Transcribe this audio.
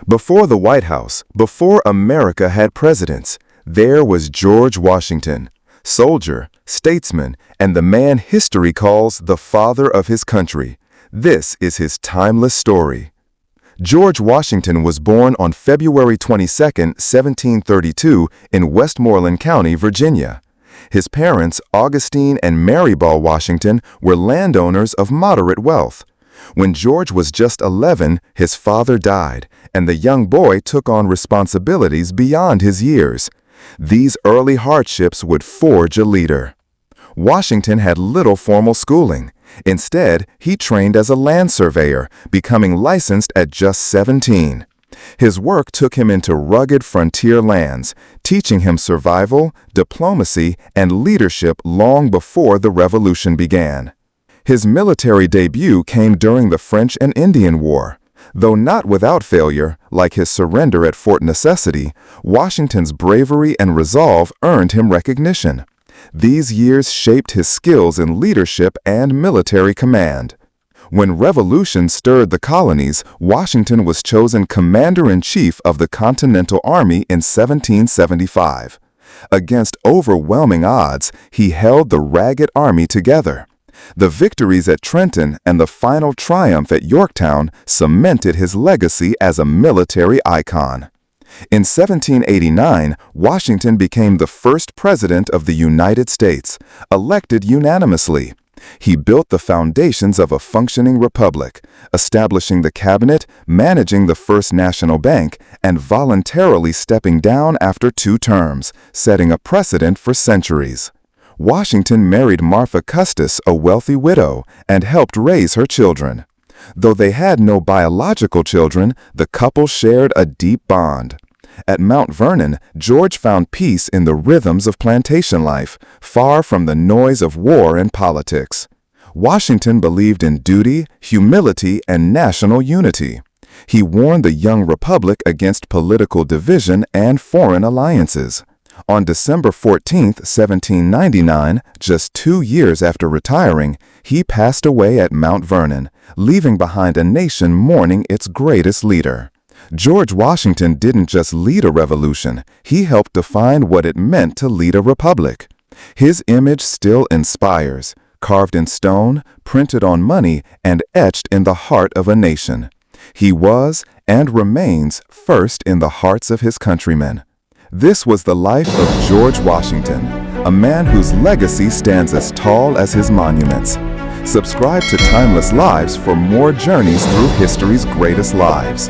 Before the White House, before America had presidents, there was George Washington, soldier, statesman, and the man history calls the father of his country. This is his timeless story. George Washington was born on February 22, 1732, in Westmoreland County, Virginia. His parents, Augustine and Mary Ball Washington, were landowners of moderate wealth. When George was just 11, his father died, and the young boy took on responsibilities beyond his years. These early hardships would forge a leader. Washington had little formal schooling. Instead, he trained as a land surveyor, becoming licensed at just 17. His work took him into rugged frontier lands, teaching him survival, diplomacy, and leadership long before the Revolution began. His military debut came during the French and Indian War. Though not without failure, like his surrender at Fort Necessity, Washington's bravery and resolve earned him recognition. These years shaped his skills in leadership and military command. When revolution stirred the colonies, Washington was chosen commander-in-chief of the Continental Army in 1775. Against overwhelming odds, he held the ragged army together. The victories at Trenton and the final triumph at Yorktown cemented his legacy as a military icon. In 1789, Washington became the first president of the United States, elected unanimously. He built the foundations of a functioning republic, establishing the cabinet, managing the First National Bank, and voluntarily stepping down after 2 terms, setting a precedent for centuries. Washington married Martha Custis, a wealthy widow, and helped raise her children. Though they had no biological children, the couple shared a deep bond. At Mount Vernon, George found peace in the rhythms of plantation life, far from the noise of war and politics. Washington believed in duty, humility, and national unity. He warned the young republic against political division and foreign alliances. On December 14, 1799, just 2 years after retiring, he passed away at Mount Vernon, leaving behind a nation mourning its greatest leader. George Washington didn't just lead a revolution, he helped define what it meant to lead a republic. His image still inspires, carved in stone, printed on money, and etched in the heart of a nation. He was, and remains, first in the hearts of his countrymen. This was the life of George Washington, a man whose legacy stands as tall as his monuments. Subscribe to Timeless Lives for more journeys through history's greatest lives.